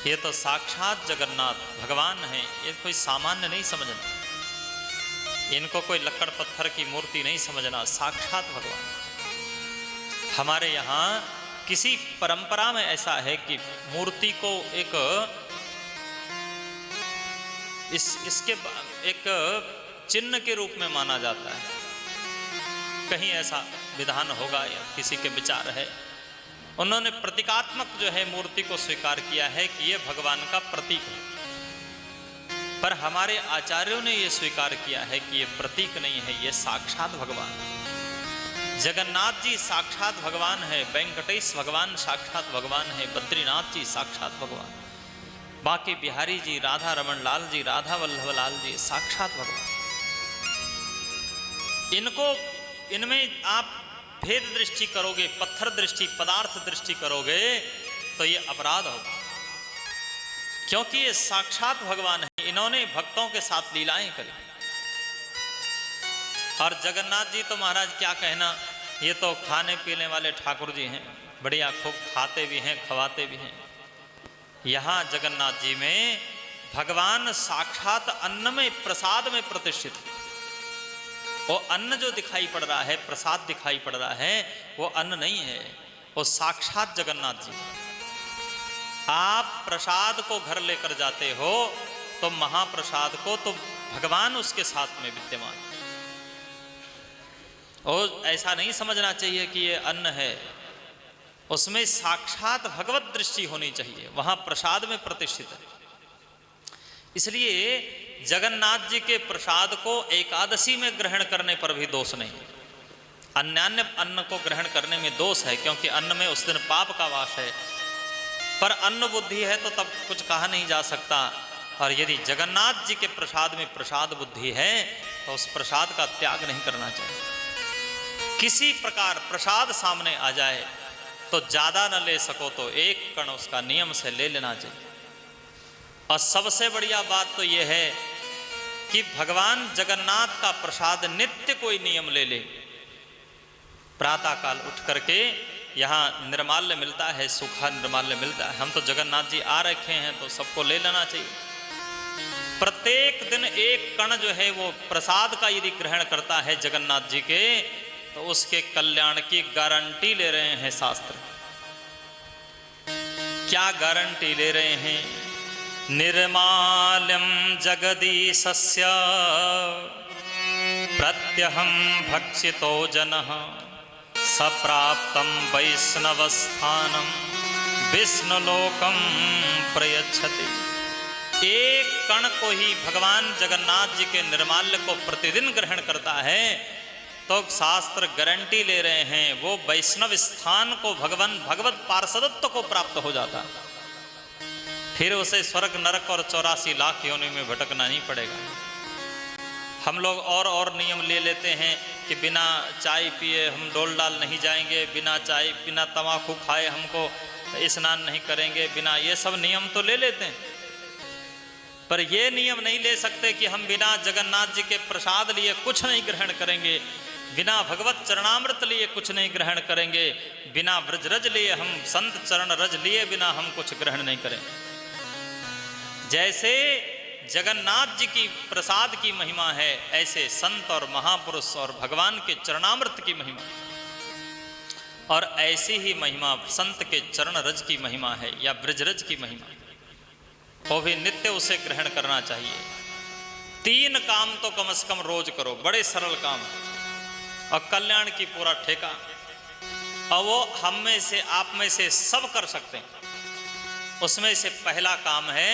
ये तो साक्षात जगन्नाथ भगवान हैं, ये कोई सामान्य नहीं समझना, इनको कोई लक्कड़ पत्थर की मूर्ति नहीं समझना, साक्षात भगवान। हमारे यहाँ किसी परंपरा में ऐसा है कि मूर्ति को इसके एक चिन्ह के रूप में माना जाता है, कहीं ऐसा विधान होगा या किसी के विचार है। उन्होंने प्रतीकात्मक जो है मूर्ति को स्वीकार किया है कि ये भगवान का प्रतीक है, पर हमारे आचार्यों ने ये स्वीकार किया है कि ये प्रतीक नहीं है, ये साक्षात भगवान है। जगन्नाथ जी साक्षात भगवान है, वेंकटेश भगवान साक्षात भगवान है, बद्रीनाथ जी साक्षात भगवान, बाकी बिहारी जी, राधा रमन लाल जी, राधा वल्लभ लाल जी साक्षात भगवान। इनमें आप भेद दृष्टि करोगे, पत्थर दृष्टि, पदार्थ दृष्टि करोगे तो ये अपराध होगा, क्योंकि ये साक्षात भगवान है। इन्होंने भक्तों के साथ लीलाएं करी। और जगन्नाथ जी तो महाराज क्या कहना, ये तो खाने पीने वाले ठाकुर जी हैं, बढ़िया खूब खाते भी हैं, खवाते भी हैं। यहाँ जगन्नाथ जी में भगवान साक्षात अन्न में, प्रसाद में प्रतिष्ठित। वो अन्न जो दिखाई पड़ रहा है, प्रसाद दिखाई पड़ रहा है, वो अन्न नहीं है, वो साक्षात जगन्नाथ जी। आप प्रसाद को घर लेकर जाते हो तो महाप्रसाद को तो भगवान उसके साथ में विद्यमान। और ऐसा नहीं समझना चाहिए कि ये अन्न है, उसमें साक्षात भगवत दृष्टि होनी चाहिए, वहां प्रसाद में प्रतिष्ठित है। इसलिए जगन्नाथ जी के प्रसाद को एकादशी में ग्रहण करने पर भी दोष नहीं, अन्यान्य अन्न को ग्रहण करने में दोष है, क्योंकि अन्न में उस दिन पाप का वास है। पर अन्न बुद्धि है तो तब कुछ कहा नहीं जा सकता। और यदि जगन्नाथ जी के प्रसाद में प्रसाद बुद्धि है तो उस प्रसाद का त्याग नहीं करना चाहिए। किसी प्रकार प्रसाद सामने आ जाए तो ज्यादा न ले सको तो एक कण उसका नियम से ले लेना चाहिए। और सबसे बढ़िया बात तो यह है कि भगवान जगन्नाथ का प्रसाद नित्य कोई नियम ले ले। प्रातः काल उठ करके यहाँ निर्माल्य मिलता है, सूखा निर्माल्य मिलता है, हम तो जगन्नाथ जी आ रखे हैं तो सबको ले लेना चाहिए। प्रत्येक दिन एक कण जो है वो प्रसाद का यदि ग्रहण करता है जगन्नाथ जी के, तो उसके कल्याण की गारंटी ले रहे हैं शास्त्र। क्या गारंटी ले रहे हैं? निर्माल्यम जगदीशस्य प्रत्यहं भक्षितो जनः सप्राप्तं वैष्णवस्थानं विष्णुलोकं प्रयच्छति। एक कण को ही भगवान जगन्नाथ जी के निर्माल्य को प्रतिदिन ग्रहण करता है तो शास्त्र गारंटी ले रहे हैं वो वैष्णव स्थान को, भगवत पार्षदत्व को प्राप्त हो जाता। फिर उसे स्वर्ग नरक और 84 लाख योनि में भटकना नहीं पड़ेगा। हम लोग और नियम ले लेते हैं कि बिना चाय पिए हम डोल डाल नहीं जाएंगे, बिना चाय बिना तम्बाकू खाए हमको स्नान नहीं करेंगे, बिना, ये सब नियम तो ले लेते हैं। पर ये नियम नहीं ले सकते कि हम बिना जगन्नाथ जी के प्रसाद लिए कुछ नहीं ग्रहण करेंगे, बिना भगवत चरणामृत लिए कुछ नहीं ग्रहण करेंगे, बिना व्रजरज लिए, हम संत चरण रज लिए बिना हम कुछ ग्रहण नहीं करेंगे। जैसे जगन्नाथ जी की प्रसाद की महिमा है, ऐसे संत और महापुरुष और भगवान के चरणामृत की महिमा, और ऐसी ही महिमा संत के चरण रज की महिमा है या ब्रजरज की महिमा, वो भी नित्य उसे ग्रहण करना चाहिए। 3 काम तो कम से कम रोज करो, बड़े सरल काम, और कल्याण की पूरा ठेका, और वो हम में से, आप में से सब कर सकते हैं। उसमें से पहला काम है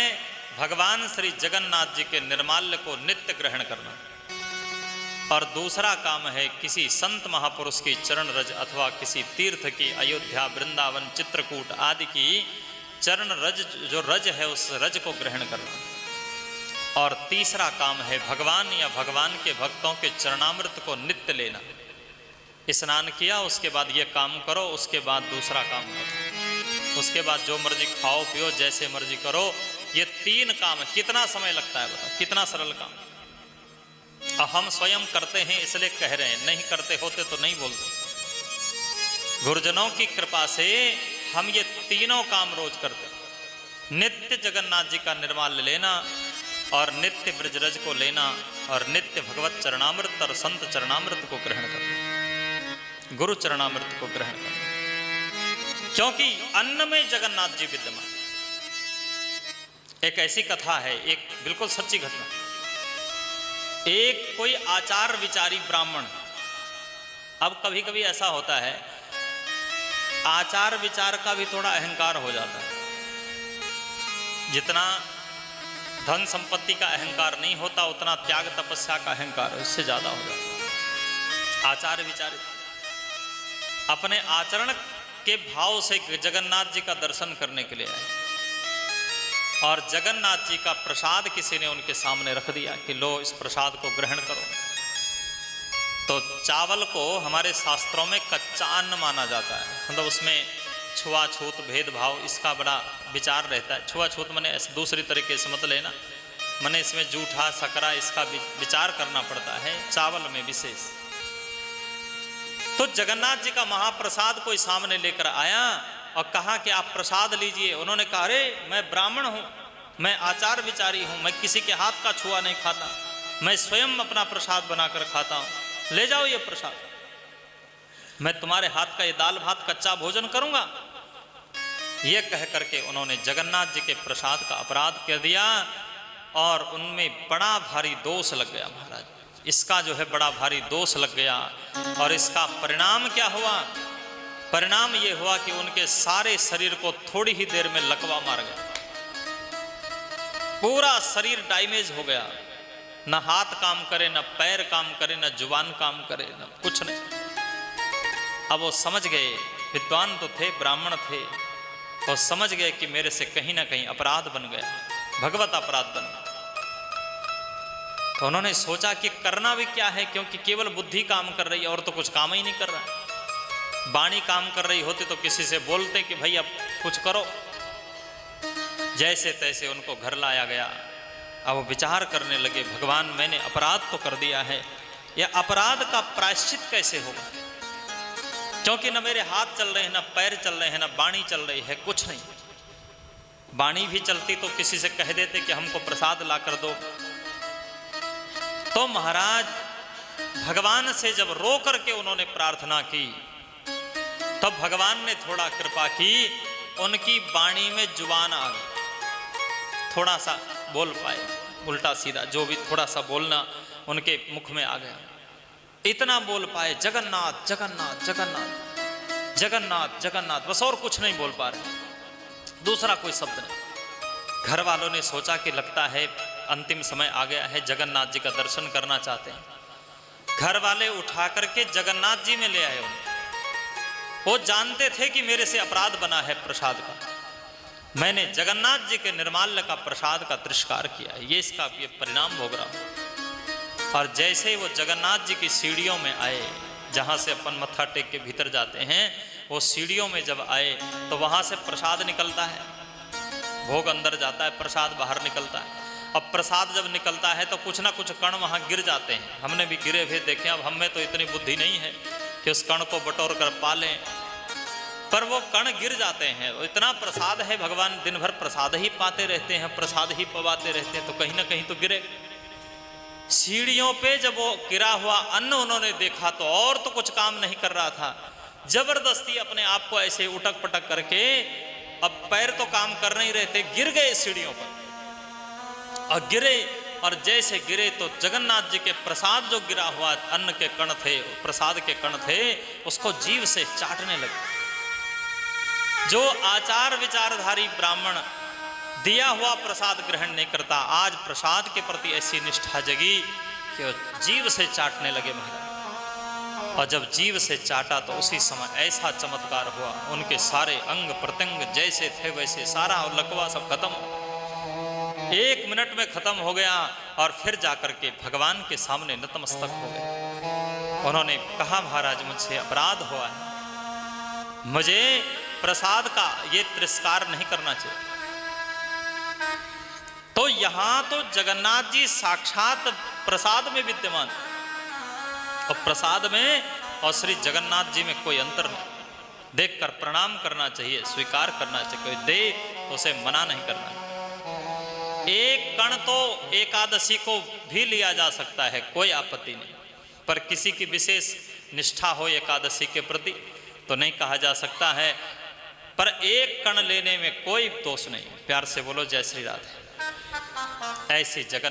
भगवान श्री जगन्नाथ जी के निर्माल्य को नित्य ग्रहण करना, और दूसरा काम है किसी संत महापुरुष की चरण रज अथवा किसी तीर्थ की, अयोध्या, वृंदावन, चित्रकूट आदि की चरण रज, जो रज है उस रज को ग्रहण करना। और तीसरा काम है भगवान या भगवान के भक्तों के चरणामृत को नित्य लेना। स्नान किया उसके बाद ये काम करो, उसके बाद दूसरा काम करो, उसके बाद जो मर्जी खाओ पियो, जैसे मर्जी करो। ये 3 काम, कितना समय लगता है बताओ, कितना सरल काम। और हम स्वयं करते हैं इसलिए कह रहे हैं, नहीं करते होते तो नहीं बोलते। गुरुजनों की कृपा से हम ये तीनों काम रोज करते हैं। नित्य जगन्नाथ जी का निर्माल्य लेना और नित्य ब्रजरज को लेना और नित्य भगवत चरणामृत और संत चरणामृत को ग्रहण करना, गुरु चरणामृत को ग्रहण करना, क्योंकि अन्न में जगन्नाथ जी विद्यमान। एक ऐसी कथा है, एक बिल्कुल सच्ची घटना। एक कोई आचार विचारी ब्राह्मण, अब कभी कभी ऐसा होता है आचार विचार का भी थोड़ा अहंकार हो जाता है। जितना धन संपत्ति का अहंकार नहीं होता उतना त्याग तपस्या का अहंकार उससे ज्यादा हो जाता है। आचार विचार अपने आचरण के भाव से जगन्नाथ जी का दर्शन करने के लिए आए और जगन्नाथ जी का प्रसाद किसी ने उनके सामने रख दिया कि लो इस प्रसाद को ग्रहण करो। तो चावल को हमारे शास्त्रों में कच्चा अन्न माना जाता है, मतलब उसमें छुआछूत भेदभाव इसका बड़ा विचार रहता है। छुआछूत मैंने ऐसे दूसरी तरीके से मत लेना, मैंने इसमें जूठा सकरा इसका विचार करना पड़ता है चावल में विशेष। तो जगन्नाथ जी का महाप्रसाद कोई सामने लेकर आया और कहा कि आप प्रसाद लीजिए। उन्होंने कहा अरे मैं ब्राह्मण हूँ, मैं आचार विचारी हूँ, मैं किसी के हाथ का छुआ नहीं खाता, मैं स्वयं अपना प्रसाद बनाकर खाता हूँ, ले जाओ ये प्रसाद, मैं तुम्हारे हाथ का ये दाल भात कच्चा भोजन करूंगा। ये कह करके उन्होंने जगन्नाथ जी के प्रसाद का अपराध कर दिया और उनमें बड़ा भारी दोष लग गया। महाराज इसका जो है बड़ा भारी दोष लग गया और इसका परिणाम क्या हुआ? परिणाम ये हुआ कि उनके सारे शरीर को थोड़ी ही देर में लकवा मार गया, पूरा शरीर डैमेज हो गया, न हाथ काम करे, न पैर काम करे, न जुबान काम करे, न कुछ नहीं। अब वो समझ गए, विद्वान तो थे, ब्राह्मण थे, और समझ गए कि मेरे से कहीं ना कहीं अपराध बन गया, भगवत अपराध बन गया। तो उन्होंने सोचा कि करना भी क्या है, क्योंकि केवल बुद्धि काम कर रही है और तो कुछ काम ही नहीं कर रहा। वाणी काम कर रही होती तो किसी से बोलते कि भाई अब कुछ करो। जैसे तैसे उनको घर लाया गया। अब वो विचार करने लगे, भगवान मैंने अपराध तो कर दिया है, यह अपराध का प्रायश्चित कैसे होगा? क्योंकि न मेरे हाथ चल रहे हैं, न पैर चल रहे हैं, न वाणी चल रही है, कुछ नहीं। वाणी भी चलती तो किसी से कह देते कि हमको प्रसाद ला कर दो। तो महाराज भगवान से जब रो करके उन्होंने प्रार्थना की तब भगवान ने थोड़ा कृपा की, उनकी वाणी में जुबान आ गई, थोड़ा सा बोल पाए, उल्टा सीधा जो भी थोड़ा सा बोलना उनके मुख में आ गया। इतना बोल पाए जगन्नाथ जगन्नाथ जगन्नाथ जगन्नाथ जगन्नाथ, बस और कुछ नहीं बोल पा रहे, दूसरा कोई शब्द नहीं। घर वालों ने सोचा कि लगता है अंतिम समय आ गया है, जगन्नाथ जी का दर्शन करना चाहते हैं। घर वाले उठा करके जगन्नाथ जी में ले आए उन्हें। वो जानते थे कि मेरे से अपराध बना है प्रसाद का, मैंने जगन्नाथ जी के निर्माल्य का प्रसाद का तिरस्कार किया है, ये इसका ये परिणाम भोग रहा हूं। और जैसे ही वो जगन्नाथ जी की सीढ़ियों में आए, जहाँ से अपन मत्था टेक के भीतर जाते हैं, वो सीढ़ियों में जब आए तो वहाँ से प्रसाद निकलता है, भोग अंदर जाता है, प्रसाद बाहर निकलता है। अब प्रसाद जब निकलता है तो कुछ ना कुछ कण वहाँ गिर जाते हैं, हमने भी गिरे हुए देखे। अब हम में तो इतनी बुद्धि नहीं है कि उस कण को बटोर कर पालें, पर वो कण गिर जाते हैं। इतना प्रसाद है, भगवान दिन भर प्रसाद ही पाते रहते हैं, प्रसाद ही पवाते रहते हैं, तो कहीं ना कहीं तो गिरे। सीढ़ियों पे जब वो गिरा हुआ अन्न उन्होंने देखा तो और तो कुछ काम नहीं कर रहा था, जबरदस्ती अपने आप को ऐसे उटक पटक करके, अब पैर तो काम कर नहीं रहते, गिर गए सीढ़ियों पर और गिरे। और जैसे गिरे तो जगन्नाथ जी के प्रसाद जो गिरा हुआ अन्न के कण थे, प्रसाद के कण थे, उसको जीभ से चाटने लगे। जो आचार विचारधारी ब्राह्मण दिया हुआ प्रसाद ग्रहण नहीं करता, आज प्रसाद के प्रति ऐसी निष्ठा जगी कि वो जीभ से चाटने लगे महाराज। और जब जीभ से चाटा तो उसी समय ऐसा चमत्कार हुआ, उनके सारे अंग प्रत्यंग जैसे थे वैसे सारा लकवा सब खत्म, 1 मिनट में खत्म हो गया। और फिर जाकर के भगवान के सामने नतमस्तक हो गए। उन्होंने कहा महाराज मुझसे अपराध हुआ है, मुझे प्रसाद का ये तिरस्कार नहीं करना चाहिए। तो यहां तो जगन्नाथ जी साक्षात प्रसाद में विद्यमान, और प्रसाद में और श्री जगन्नाथ जी में कोई अंतर नहीं। देखकर प्रणाम करना चाहिए, स्वीकार करना चाहिए। कोई दे तो उसे मना नहीं करना। एक कण तो एकादशी को भी लिया जा सकता है, कोई आपत्ति नहीं, पर किसी की विशेष निष्ठा हो एकादशी के प्रति तो नहीं कहा जा सकता है। पर एक कण लेने में कोई दोष नहीं। प्यार से बोलो जय श्री राधे। ऐसी जगन